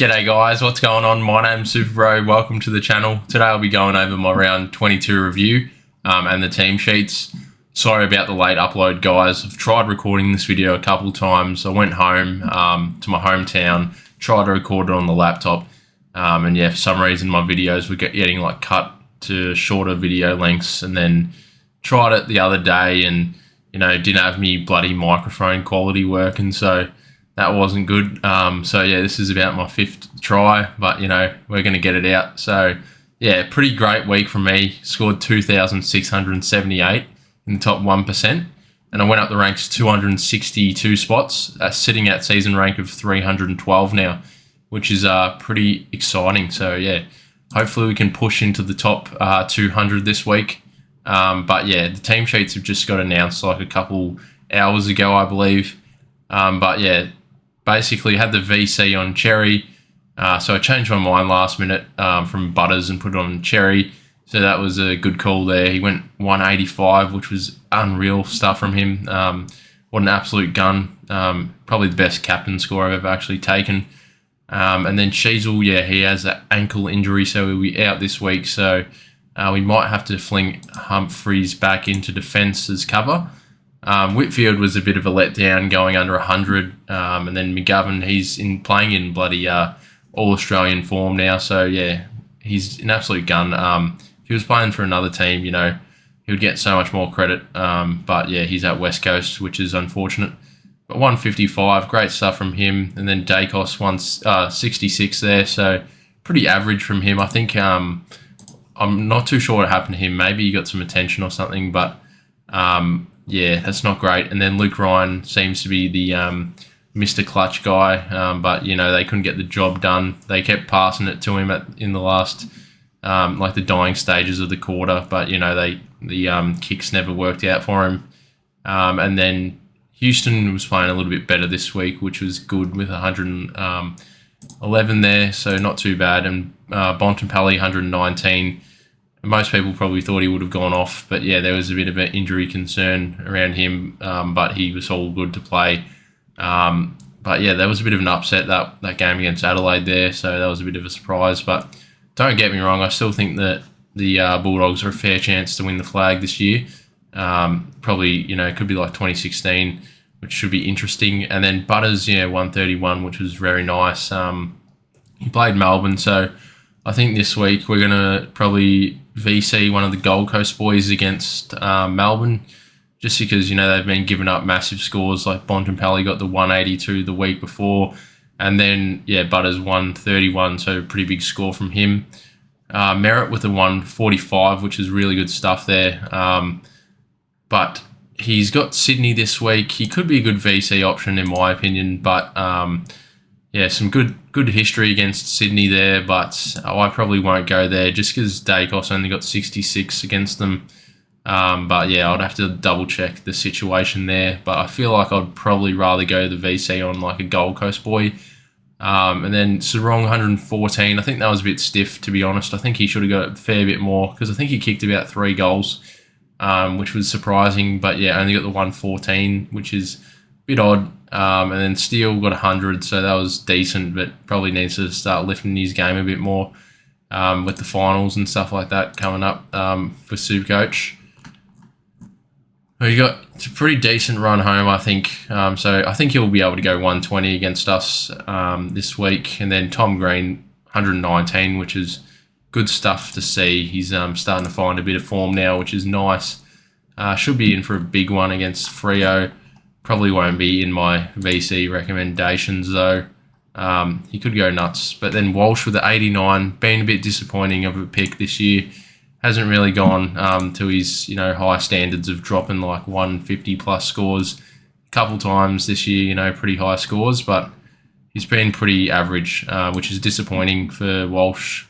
G'day guys, what's going on? My name's SuperBro, welcome to the channel. Today I'll be going over my round 22 review and the team sheets. Sorry about the late upload guys, I've tried recording this video a couple times. I went home to my hometown, tried to record it on the laptop and yeah, for some reason my videos were getting like cut to shorter video lengths, and then tried it the other day and didn't have me bloody microphone quality working, so that wasn't good. So yeah, this is about my 5th try, but we're going to get it out. So yeah, pretty great week from me. Scored 2,678 in the top 1%, and I went up the ranks 262 spots, sitting at season rank of 312 now, which is pretty exciting. So yeah, hopefully we can push into the top 200 this week. But yeah, the team sheets have just got announced like a couple hours ago, I believe. But yeah, basically had the VC on Cherry. So I changed my mind last minute from Butters and put it on Cherry. So that was a good call there. He went 185, which was unreal stuff from him. What an absolute gun. Probably the best captain score I've ever actually taken. And then Sheasel, yeah, he has an ankle injury, so he'll be out this week. So we might have to fling Humphreys back into defence as cover. Whitfield was a bit of a letdown, going under 100, and then McGovern, he's playing in bloody all-Australian form now, so yeah, he's an absolute gun. If he was playing for another team, he would get so much more credit, but yeah, he's at West Coast, which is unfortunate. But 155, great stuff from him, and then Dacos 166 there, so pretty average from him. I think I'm not too sure what happened to him. Maybe he got some attention or something, but yeah, that's not great. And then Luke Ryan seems to be the Mr. Clutch guy, but they couldn't get the job done. They kept passing it to him in the last, like the dying stages of the quarter, but the kicks never worked out for him. And then Houston was playing a little bit better this week, which was good with 111 there, so not too bad. And Bontempelli 119. Most people probably thought he would have gone off, but yeah, there was a bit of an injury concern around him, but he was all good to play. But yeah, there was a bit of an upset that game against Adelaide there, so that was a bit of a surprise. But don't get me wrong, I still think that the Bulldogs are a fair chance to win the flag this year. Probably, it could be like 2016, which should be interesting. And then Butters, 131, which was very nice. He played Melbourne, so I think this week we're going to probably VC one of the Gold Coast boys against Melbourne, just because, they've been giving up massive scores. Like Bontempelli got the 182 the week before, and then, yeah, Butters 131, so pretty big score from him. Merritt with a 145, which is really good stuff there. But he's got Sydney this week. He could be a good VC option in my opinion, but yeah, some good history against Sydney there, but I probably won't go there just because Dacos only got 66 against them. But yeah, I'd have to double check the situation there, but I feel like I'd probably rather go the VC on like a Gold Coast boy. And then Sarong 114, I think that was a bit stiff, to be honest. I think he should have got a fair bit more because I think he kicked about 3 goals, which was surprising, but yeah, only got the 114, which is a bit odd. And then Steele got 100, so that was decent, but probably needs to start lifting his game a bit more with the finals and stuff like that coming up for SuperCoach. He got a pretty decent run home, I think. So I think he'll be able to go 120 against us this week. And then Tom Green, 119, which is good stuff to see. He's starting to find a bit of form now, which is nice. Should be in for a big one against Freo. Probably won't be in my VC recommendations though. He could go nuts. But then Walsh with the 89, been a bit disappointing of a pick this year. Hasn't really gone to his high standards of dropping like 150 plus scores a couple times this year. Pretty high scores, but he's been pretty average, which is disappointing for Walsh.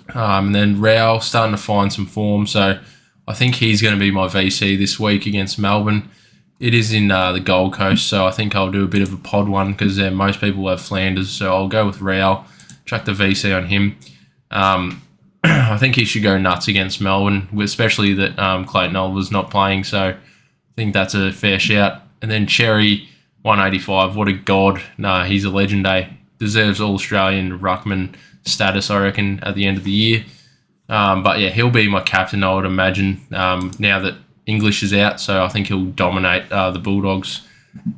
And then Rao starting to find some form, so I think he's going to be my VC this week against Melbourne. It is in the Gold Coast, so I think I'll do a bit of a pod one because most people have Flanders, so I'll go with Rao, chuck the VC on him. I think he should go nuts against Melbourne, especially that Clayton Oliver's not playing, so I think that's a fair shout. And then Cherry, 185, what a god. Nah, he's a legend, eh? deserves All-Australian ruckman status, I reckon, at the end of the year. But yeah, he'll be my captain, I would imagine, now that English is out. So I think he'll dominate the Bulldogs.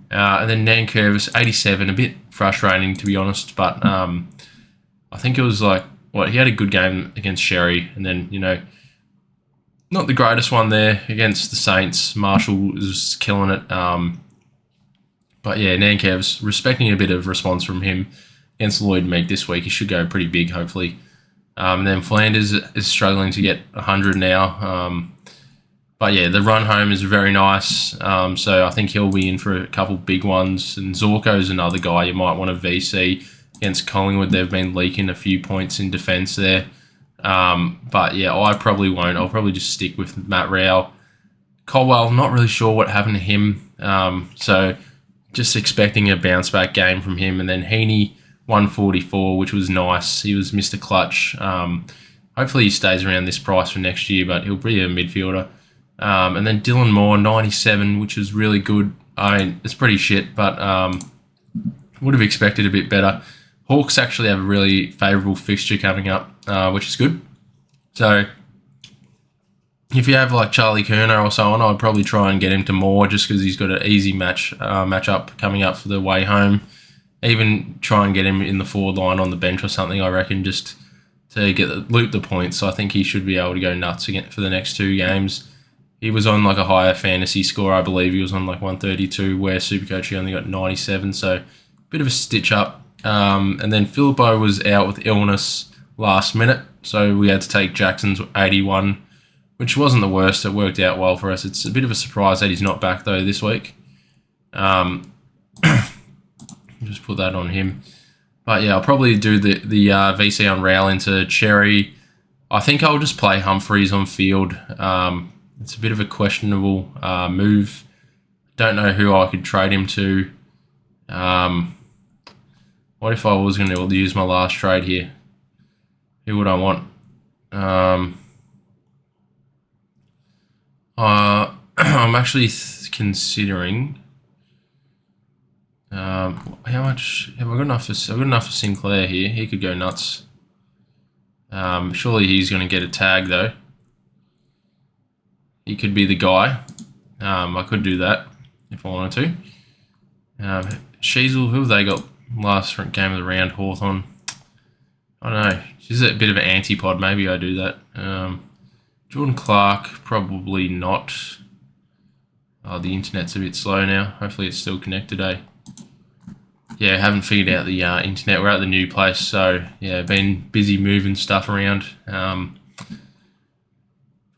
And then Nankervis, 87, a bit frustrating to be honest, but I think it was he had a good game against Sherry, and then, not the greatest one there against the Saints. Marshall was killing it. But yeah, Nankervis, respecting a bit of response from him against Lloyd Meek this week. He should go pretty big, hopefully. And then Flanders is struggling to get 100 now. But yeah, the run home is very nice. So I think he'll be in for a couple big ones. And Zorko's another guy you might want to VC against Collingwood. They've been leaking a few points in defence there. But yeah, I probably won't. I'll probably just stick with Matt Rao. Caldwell, not really sure what happened to him. So just expecting a bounce back game from him. And then Heaney, 144, which was nice. He was Mr. Clutch. Hopefully he stays around this price for next year, but he'll be a midfielder. And then Dylan Moore, 97, which was really good. I mean, it's pretty shit, but would have expected a bit better. Hawks actually have a really favourable fixture coming up, which is good. So if you have Charlie Kerner or so on, I'd probably try and get him to Moore just because he's got an easy matchup coming up for the way home. Even try and get him in the forward line on the bench or something, I reckon, just to loop the points. So I think he should be able to go nuts again for the next 2 games. He was on a higher fantasy score, I believe. He was on 132, where SuperCoach he only got 97, so a bit of a stitch up. And then Philippo was out with illness last minute, so we had to take Jackson's 81, which wasn't the worst. It worked out well for us. It's a bit of a surprise that he's not back, though, this week. Just put that on him. But yeah, I'll probably do the VC on Rail into Cherry. I think I'll just play Humphreys on field. It's a bit of a questionable move. Don't know who I could trade him to. What if I was going to use my last trade here? Who would I want? I'm actually considering. How much have I got enough for? I've got enough for Sinclair here. He could go nuts. Surely he's going to get a tag though. He could be the guy. I could do that if I wanted to. Sheasel, who have they got last game of the round? Hawthorn. I don't know. She's a bit of an antipod. Maybe I do that. Jordan Clark, probably not. Oh, the internet's a bit slow now. Hopefully it's still connected, eh? Yeah, haven't figured out the internet. We're at the new place, so yeah, been busy moving stuff around.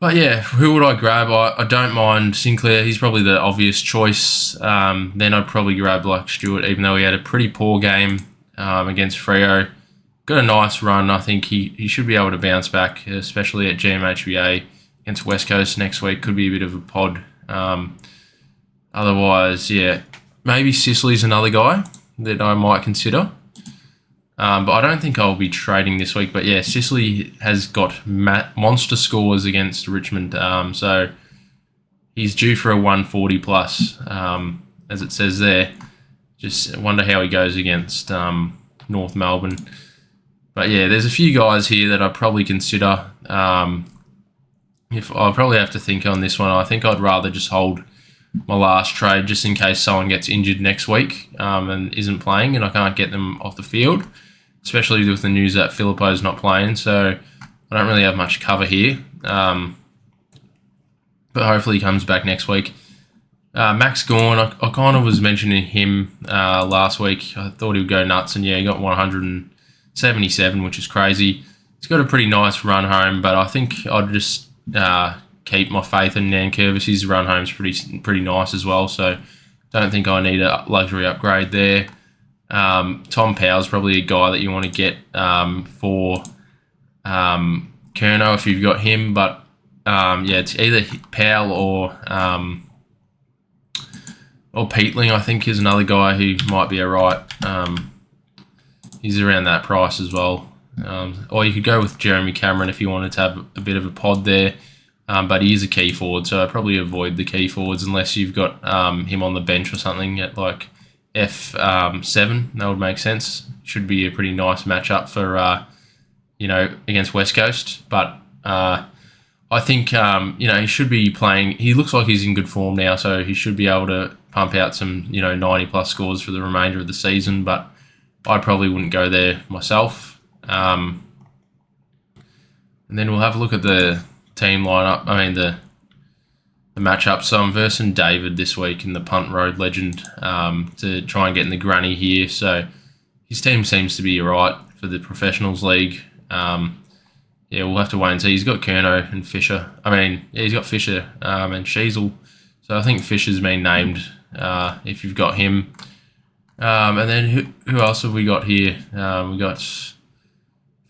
But yeah, who would I grab? I don't mind Sinclair. He's probably the obvious choice. Then I'd probably grab Stewart, even though he had a pretty poor game against Freo. Got a nice run. I think he should be able to bounce back, especially at GMHBA against West Coast next week. Could be a bit of a pod. Otherwise, yeah, maybe Sicily's another guy that I might consider. But I don't think I'll be trading this week. But yeah, Sicily has got monster scores against Richmond. So he's due for a 140 plus, as it says there. Just wonder how he goes against North Melbourne. But yeah, there's a few guys here that I'd probably consider. If I'll probably have to think on this one. I think I'd rather just hold my last trade just in case someone gets injured next week and isn't playing and I can't get them off the field, especially with the news that Philippo's not playing. So I don't really have much cover here. But hopefully he comes back next week. Max Gawn, I kind of was mentioning him last week. I thought he would go nuts, and yeah, he got 177, which is crazy. He's got a pretty nice run home, but I think I'd just keep my faith in Nankervis. His run home's pretty nice as well, so don't think I need a luxury upgrade there. Tom Powell's probably a guy that you want to get for Kerno if you've got him, but yeah, it's either Powell or Peatling, I think, is another guy who might be alright. He's around that price as well. Or you could go with Jeremy Cameron if you wanted to have a bit of a pod there. But he is a key forward, so I'd probably avoid the key forwards unless you've got him on the bench or something at F7. That would make sense. should be a pretty nice matchup for against West Coast. But I think he should be playing. He looks like he's in good form now, so he should be able to pump out some 90 plus scores for the remainder of the season. But I probably wouldn't go there myself. And then we'll have a look at the team lineup. I mean the matchup. So I'm versing David this week in the Punt Road Legend to try and get in the granny here. So his team seems to be alright for the Professionals League. We'll have to wait and see. He's got Kerno and Fisher. He's got Fisher and Sheasel. So I think Fisher's been named if you've got him. And then who else have we got here? We got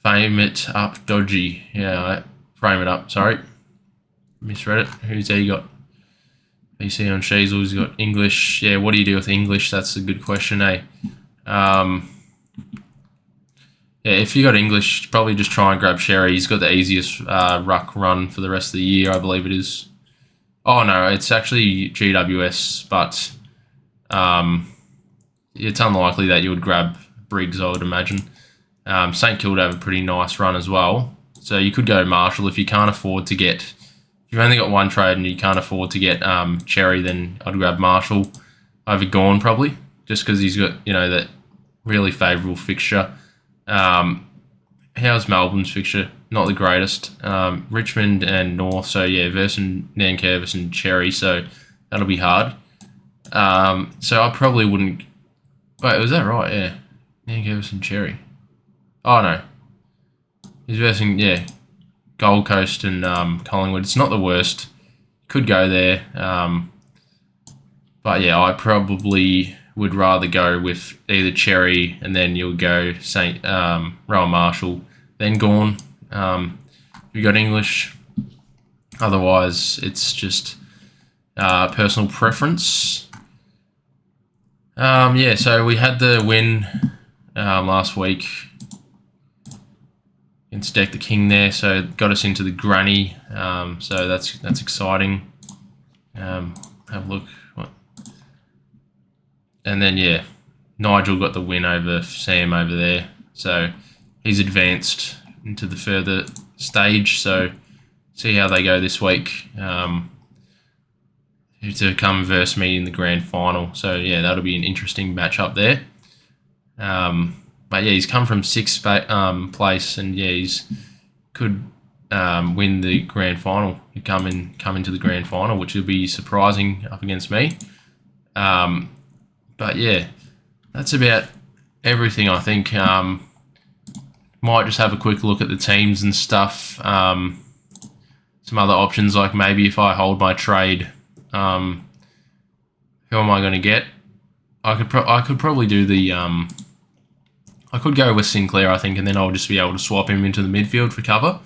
Frame It Up Dodgy. Frame It Up, sorry. Misread it. Who's there? You got BC on Sheasel. He's got English. Yeah, what do you do with English? That's a good question, eh? If you got English, probably just try and grab Sherry. He's got the easiest ruck run for the rest of the year, I believe it is. Oh, no, it's actually GWS, but it's unlikely that you would grab Briggs, I would imagine. St Kilda have a pretty nice run as well. So you could go Marshall if you can't afford to get... If you've only got one trade and you can't afford to get Cherry, then I'd grab Marshall over Gawn probably, just because he's got, that really favourable fixture. How's Melbourne's fixture? Not the greatest. Richmond and North, so yeah, versus Nankervis and Cherry, so that'll be hard. So I probably wouldn't... Wait, was that right? Yeah. Nankervis and Cherry. Oh, no. He's versing, Gold Coast and Collingwood. It's not the worst. Could go there. But yeah, I probably would rather go with either Cherry and then you'll go Rowan Marshall, then Gawn. You got English. Otherwise, it's just personal preference. So we had the win last week against Deck the King there, so it got us into the granny. So that's exciting. Have a look. And then Nigel got the win over Sam over there, so he's advanced into the further stage. So see how they go this week. To come versus me in the grand final. So that'll be an interesting matchup there. But he's come from sixth place, and he's could win the grand final. He'd come into the grand final, which will be surprising up against me. But that's about everything, I think. Might just have a quick look at the teams and stuff. Some other options, like maybe if I hold my trade, who am I going to get? I could probably do the... I could go with Sinclair, I think, and then I'll just be able to swap him into the midfield for cover.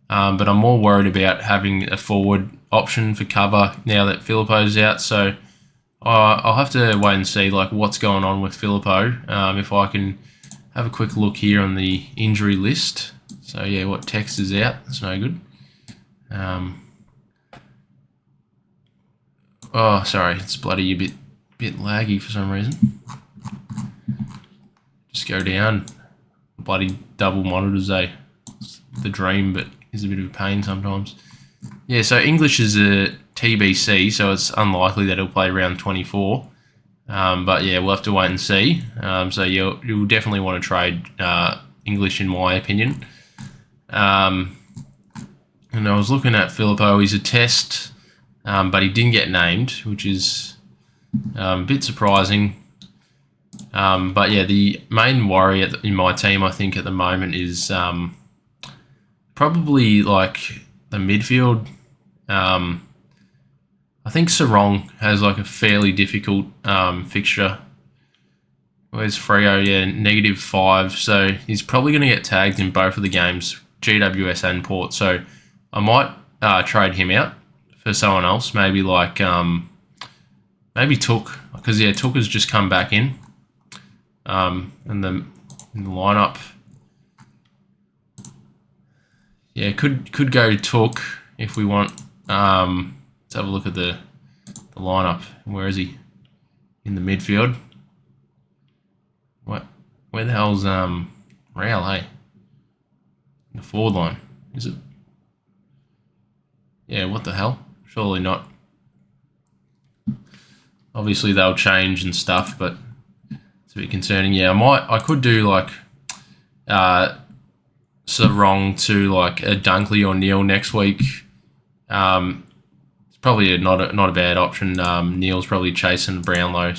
But I'm more worried about having a forward option for cover now that Filippo's out. So I'll have to wait and see what's going on with Filippo. If I can have a quick look here on the injury list. So what text is out? That's no good. Sorry, it's bloody a bit laggy for some reason. Just go down. Bloody double monitors, eh? It's the dream, but it's a bit of a pain sometimes. So English is a TBC, so it's unlikely that he'll play round 24. But we'll have to wait and see. So you'll definitely want to trade English, in my opinion. And I was looking at Filippo. He's a test, but he didn't get named, which is a bit surprising. But the main worry in my team, I think, at the moment is probably the midfield. I think Sarong has a fairly difficult fixture. Where's Freo? -5. So he's probably going to get tagged in both of the games, GWS and Port. So I might trade him out for someone else, maybe maybe Took, because Took has just come back in. In the lineup. Could go Took if we want. Let's have a look at the lineup. Where is he? In the midfield. Where the hell's Real, hey? The forward line. Is it? Yeah, what the hell? Surely not. Obviously they'll change and stuff, but it's a bit concerning. Yeah, I could do like Sarong to like a Dunkley or Neil next week. It's probably not a bad option. Neil's probably chasing Brownlow,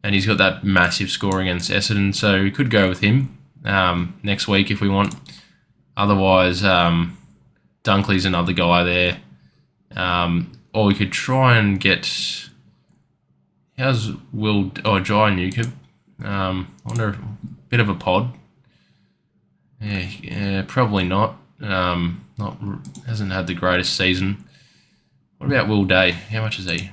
and he's got that massive score against Essendon, so we could go with him next week if we want. Otherwise, Dunkley's another guy there. Or we could try and get... How's Will... Oh, Jai Newcomb. I wonder if... Bit of a pod. Yeah, probably not. Hasn't had the greatest season. What about Will Day? How much is he?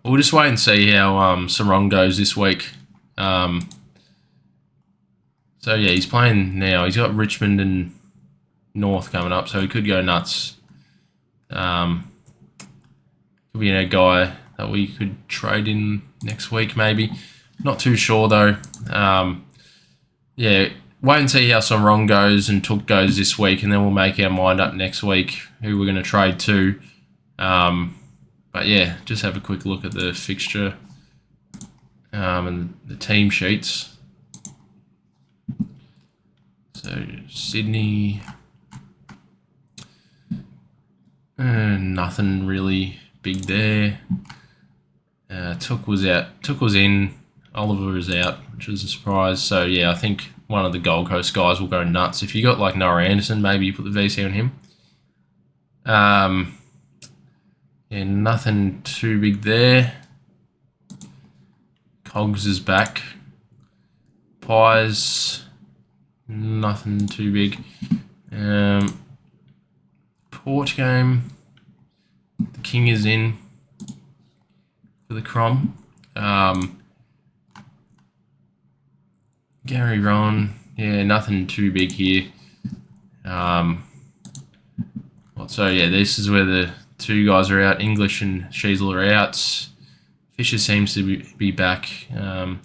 We'll just wait and see how Sarong goes this week. So yeah, he's playing now. He's got Richmond and North coming up, so he could go nuts. Could be a guy that we could trade in next week, maybe. Not too sure though. Yeah, wait and see how Sarong goes and Took goes this week, and then we'll make our mind up next week who we're going to trade to. But yeah, just have a quick look at the fixture and the team sheets. So Sydney, nothing really big there. Took was out. Took was in. Oliver is out, which is a surprise. So yeah, I think one of the Gold Coast guys will go nuts. If you got like Noah Anderson, maybe you put the VC on him. Yeah, nothing too big there. Cogs is back. Pies, nothing too big. Port game, the King is in for the Crom. Gary Rowan, yeah, nothing too big here. So yeah, this is where the two guys are out. English and Sheasel are out. Fisher seems to be back. You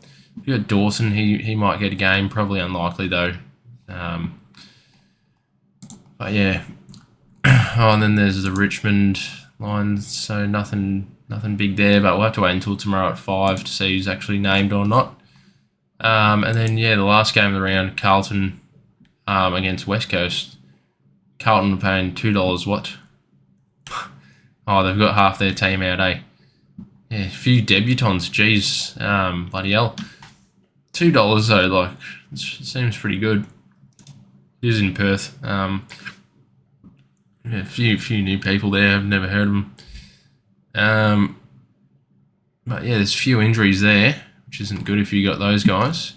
got Dawson, he might get a game, probably unlikely though. But yeah. Oh, and then there's the Richmond lines, so nothing big there, but we'll have to wait until tomorrow at 5 to see who's actually named or not. And then yeah, the last game of the round, Carlton against West Coast. Carlton are paying $2. What? Oh, they've got half their team out, eh? Yeah, a few debutants. Jeez, bloody hell. $2 though, like, it seems pretty good. It is in Perth. Yeah, a few new people there. I've never heard of them. But yeah, there's a few injuries there, which isn't good if you got those guys.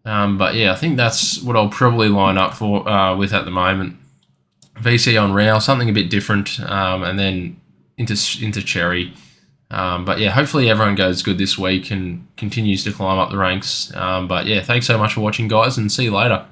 But yeah, I think that's what I'll probably line up for with at the moment. VC on Rao, something a bit different, and then into Cherry. But yeah, hopefully everyone goes good this week and continues to climb up the ranks. But yeah, thanks so much for watching, guys, and see you later.